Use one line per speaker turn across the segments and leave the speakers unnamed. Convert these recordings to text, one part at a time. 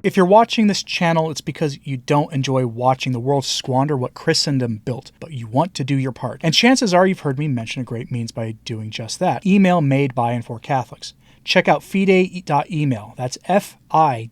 If you're watching this channel, it's because you don't enjoy watching the world squander what Christendom built, but you want to do your part. And chances are you've heard me mention a great means by doing just that. Email made by and for Catholics. Check out fidei.email. That's FIDEI.email.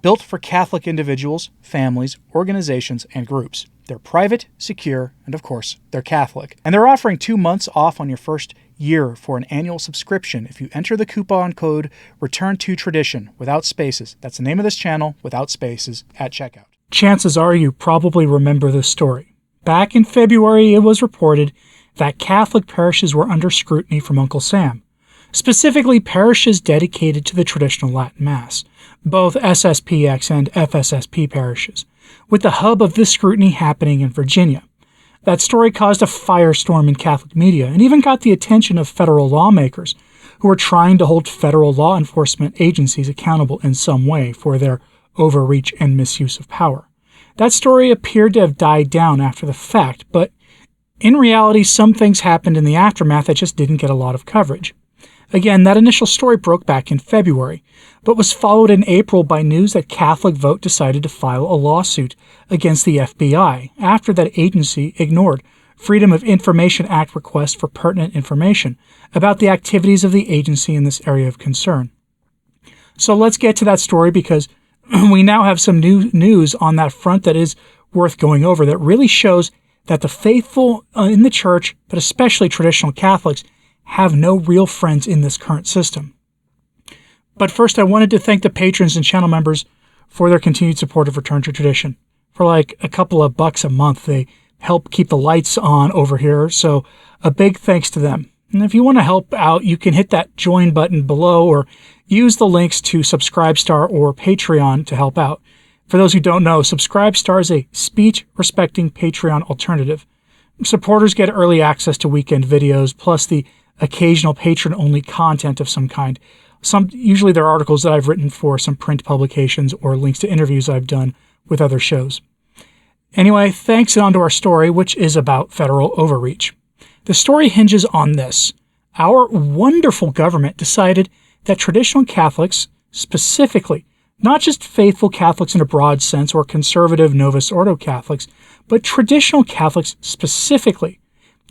Built for Catholic individuals, families, organizations, and groups. They're private, secure, and of course, they're Catholic. And they're offering 2 months off on your first year for an annual subscription if you enter the coupon code Return to Tradition without spaces. That's the name of this channel, without spaces, at checkout. Chances are you probably remember this story. Back in February, it was reported that Catholic parishes were under scrutiny from Uncle Sam. Specifically, parishes dedicated to the traditional Latin Mass, both SSPX and FSSP parishes, with the hub of this scrutiny happening in Virginia. That story caused a firestorm in Catholic media and even got the attention of federal lawmakers who were trying to hold federal law enforcement agencies accountable in some way for their overreach and misuse of power. That story appeared to have died down after the fact, but in reality, some things happened in the aftermath that just didn't get a lot of coverage. Again, that initial story broke back in February, but was followed in April by news that Catholic Vote decided to file a lawsuit against the FBI after that agency ignored Freedom of Information Act requests for pertinent information about the activities of the agency in this area of concern. So let's get to that story because we now have some new news on that front that is worth going over that really shows that the faithful in the church, but especially traditional Catholics, have no real friends in this current system. But first, I wanted to thank the patrons and channel members for their continued support of Return to Tradition. For like a couple of bucks a month, they help keep the lights on over here, so a big thanks to them. And if you want to help out, you can hit that join button below or use the links to Subscribestar or Patreon to help out. For those who don't know, Subscribestar is a speech-respecting Patreon alternative. Supporters get early access to weekend videos, plus the occasional patron-only content of some kind. Usually they're articles that I've written for some print publications or links to interviews I've done with other shows. Anyway, thanks, and on to our story, which is about federal overreach. The story hinges on this. Our wonderful government decided that traditional Catholics, specifically, not just faithful Catholics in a broad sense or conservative Novus Ordo Catholics, but traditional Catholics specifically,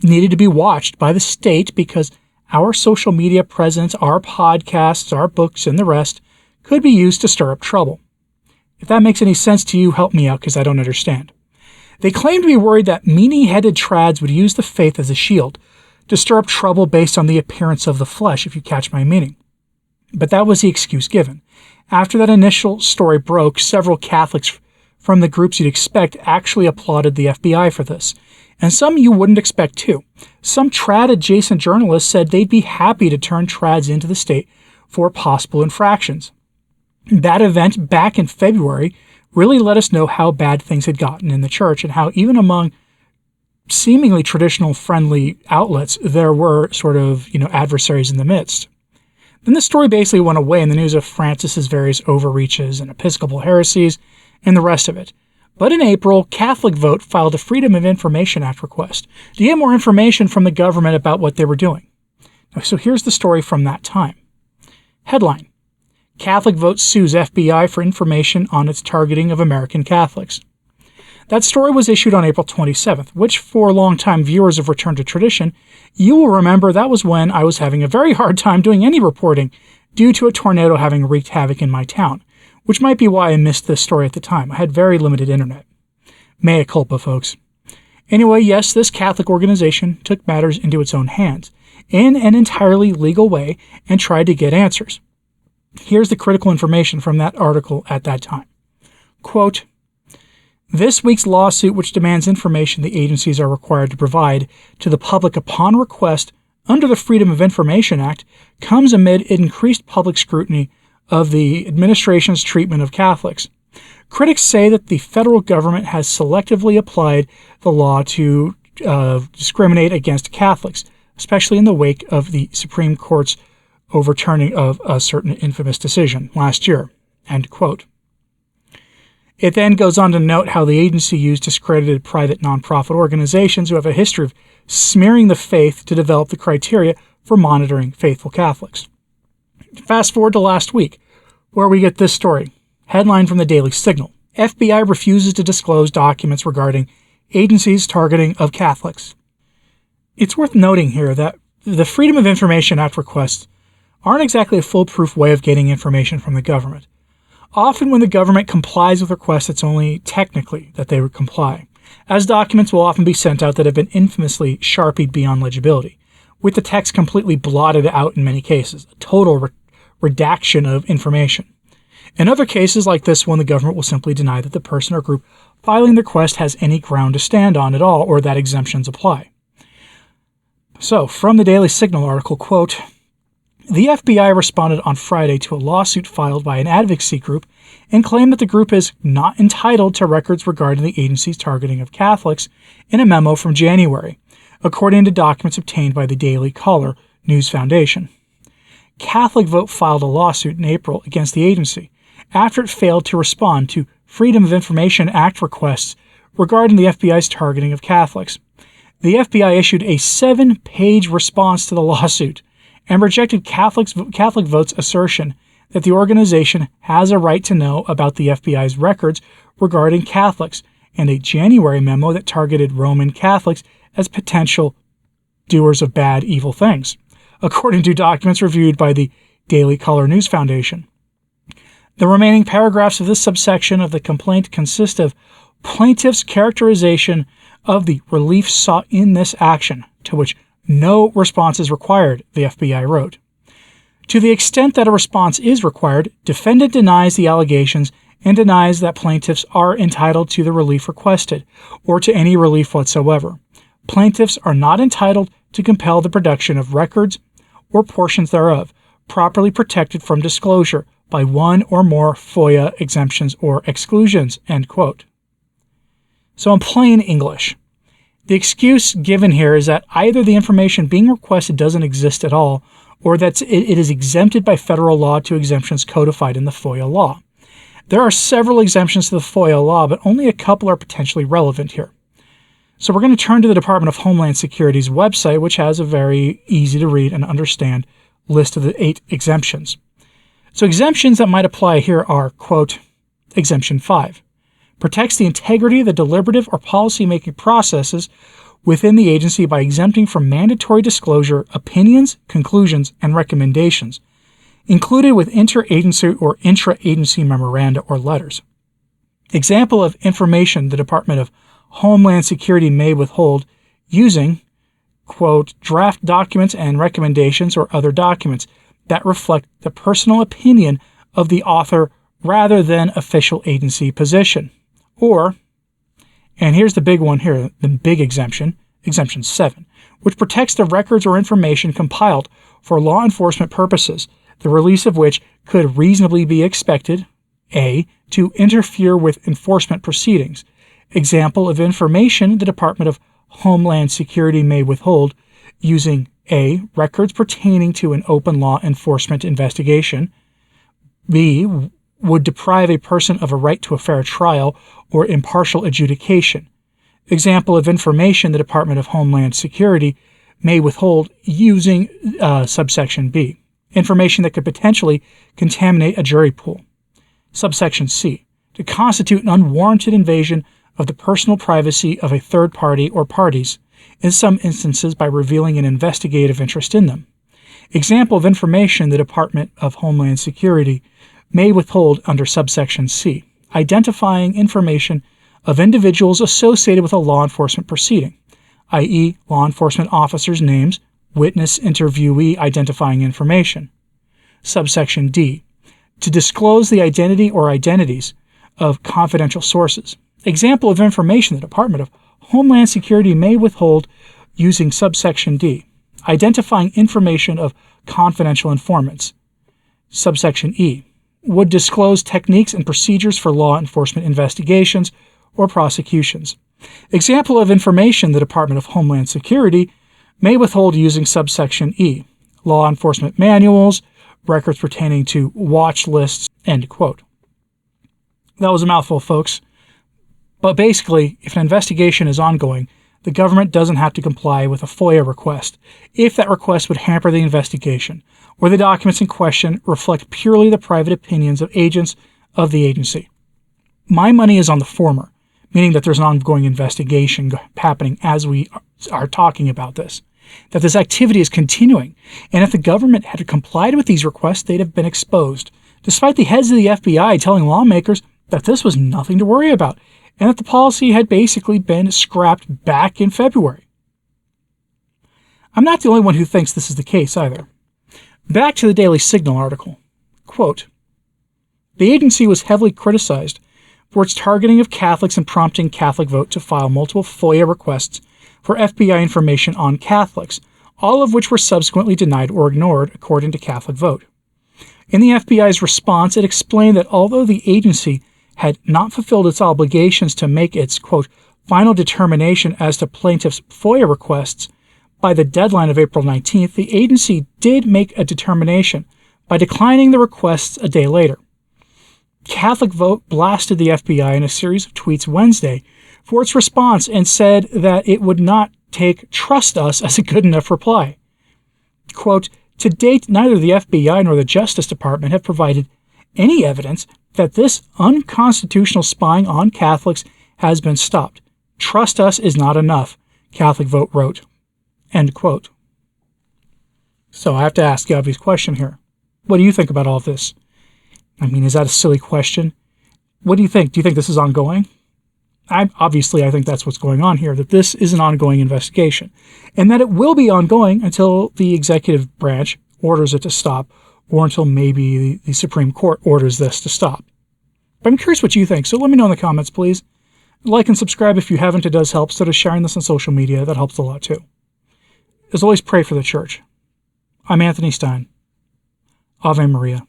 needed to be watched by the state because our social media presence, our podcasts, our books, and the rest could be used to stir up trouble. If that makes any sense to you, help me out because I don't understand. They claim to be worried that meanie-headed trads would use the faith as a shield to stir up trouble based on the appearance of the flesh, if you catch my meaning. But that was the excuse given. After that initial story broke, several Catholics from the groups you'd expect actually applauded the FBI for this. And some you wouldn't expect too. Some trad-adjacent journalists said they'd be happy to turn trads into the state for possible infractions. That event back in February really let us know how bad things had gotten in the church and how even among seemingly traditional friendly outlets, there were sort of, adversaries in the midst. Then the story basically went away in the news of Francis's various overreaches and Episcopal heresies and the rest of it. But in April, Catholic Vote filed a Freedom of Information Act request to get more information from the government about what they were doing. So here's the story from that time. Headline: Catholic Vote sues FBI for information on its targeting of American Catholics. That story was issued on April 27th, which for longtime viewers of Return to Tradition, you will remember that was when I was having a very hard time doing any reporting due to a tornado having wreaked havoc in my town, which might be why I missed this story at the time. I had very limited internet. Mea culpa, folks. Anyway, yes, this Catholic organization took matters into its own hands in an entirely legal way and tried to get answers. Here's the critical information from that article at that time. Quote, "This week's lawsuit, which demands information the agencies are required to provide to the public upon request under the Freedom of Information Act, comes amid increased public scrutiny of the administration's treatment of Catholics. Critics say that the federal government has selectively applied the law to discriminate against Catholics, especially in the wake of the Supreme Court's overturning of a certain infamous decision last year." End quote. It then goes on to note how the agency used discredited private nonprofit organizations who have a history of smearing the faith to develop the criteria for monitoring faithful Catholics. Fast forward to last week. where we get this story. Headline from the Daily Signal. FBI refuses to disclose documents regarding agencies' targeting of Catholics. It's worth noting here that the Freedom of Information Act requests aren't exactly a foolproof way of getting information from the government. Often when the government complies with requests, it's only technically that they would comply, as documents will often be sent out that have been infamously sharpied beyond legibility, with the text completely blotted out in many cases, a total redaction of information. In other cases like this one, the government will simply deny that the person or group filing the request has any ground to stand on at all, or that exemptions apply. So, from the Daily Signal article, quote, the FBI responded on Friday to a lawsuit filed by an advocacy group and claimed that the group is not entitled to records regarding the agency's targeting of Catholics in a memo from January, according to documents obtained by the Daily Caller News Foundation. Catholic Vote filed a lawsuit in April against the agency after it failed to respond to Freedom of Information Act requests regarding the FBI's targeting of Catholics. The FBI issued a 7-page response to the lawsuit and rejected Catholic Vote's assertion that the organization has a right to know about the FBI's records regarding Catholics, and a January memo that targeted Roman Catholics as potential doers of bad, evil things, according to documents reviewed by the Daily Caller News Foundation. The remaining paragraphs of this subsection of the complaint consist of plaintiff's characterization of the relief sought in this action, to which no response is required, the FBI wrote. To the extent that a response is required, defendant denies the allegations and denies that plaintiffs are entitled to the relief requested, or to any relief whatsoever. Plaintiffs are not entitled to compel the production of records or portions thereof, properly protected from disclosure by one or more FOIA exemptions or exclusions, end quote. So in plain English, the excuse given here is that either the information being requested doesn't exist at all, or that it is exempted by federal law to exemptions codified in the FOIA law. There are several exemptions to the FOIA law, but only a couple are potentially relevant here. So we're going to turn to the Department of Homeland Security's website, which has a very easy to read and understand list of the 8 exemptions. So exemptions that might apply here are, quote, Exemption 5. Protects the integrity of the deliberative or policy-making processes within the agency by exempting from mandatory disclosure opinions, conclusions, and recommendations, included with interagency or intra-agency memoranda or letters. Example of information the Department of Homeland Security may withhold using, quote, draft documents and recommendations or other documents that reflect the personal opinion of the author rather than official agency position. Or, and here's the big one here, the big exemption, Exemption 7, which protects the records or information compiled for law enforcement purposes, the release of which could reasonably be expected, A, to interfere with enforcement proceedings. Example of information the Department of Homeland Security may withhold using A, records pertaining to an open law enforcement investigation, B, would deprive a person of a right to a fair trial or impartial adjudication. Example of information the Department of Homeland Security may withhold using subsection B, information that could potentially contaminate a jury pool. Subsection C, to constitute an unwarranted invasion of the personal privacy of a third party or parties, in some instances by revealing an investigative interest in them. Example of information the Department of Homeland Security may withhold under subsection C, identifying information of individuals associated with a law enforcement proceeding, i.e., law enforcement officers' names, witness interviewee identifying information. Subsection D, to disclose the identity or identities of confidential sources. Example of information the Department of Homeland Security may withhold using subsection D, identifying information of confidential informants. Subsection E, would disclose techniques and procedures for law enforcement investigations or prosecutions. Example of information the Department of Homeland Security may withhold using subsection E, law enforcement manuals, records pertaining to watch lists, end quote. That was a mouthful, folks. But basically, if an investigation is ongoing, the government doesn't have to comply with a FOIA request if that request would hamper the investigation, or the documents in question reflect purely the private opinions of agents of the agency. My money is on the former, meaning that there's an ongoing investigation happening as we are talking about this, that this activity is continuing, and if the government had complied with these requests, they'd have been exposed, despite the heads of the FBI telling lawmakers that this was nothing to worry about, and that the policy had basically been scrapped back in February. I'm not the only one who thinks this is the case either. Back to the Daily Signal article. Quote, "The agency was heavily criticized for its targeting of Catholics and prompting Catholic Vote to file multiple FOIA requests for FBI information on Catholics, all of which were subsequently denied or ignored, according to Catholic Vote. In the FBI's response, it explained that although the agency had not fulfilled its obligations to make its, quote, final determination as to plaintiffs' FOIA requests by the deadline of April 19th, the agency did make a determination by declining the requests a day later. Catholic Vote blasted the FBI in a series of tweets Wednesday for its response and said that it would not take "trust us" as a good enough reply. Quote, "To date, neither the FBI nor the Justice Department have provided any evidence that this unconstitutional spying on Catholics has been stopped. Trust us is not enough," Catholic Vote wrote. End quote. So I have to ask the obvious question here. What do you think about all of this? I mean, is that a silly question? What do you think? Do you think this is ongoing? I think that's what's going on here, that this is an ongoing investigation, and that it will be ongoing until the executive branch orders it to stop, or until maybe the Supreme Court orders this to stop. But I'm curious what you think, so let me know in the comments, please. Like and subscribe if you haven't. It does help. So does sharing this on social media. That helps a lot, too. As always, pray for the church. I'm Anthony Stine. Ave Maria.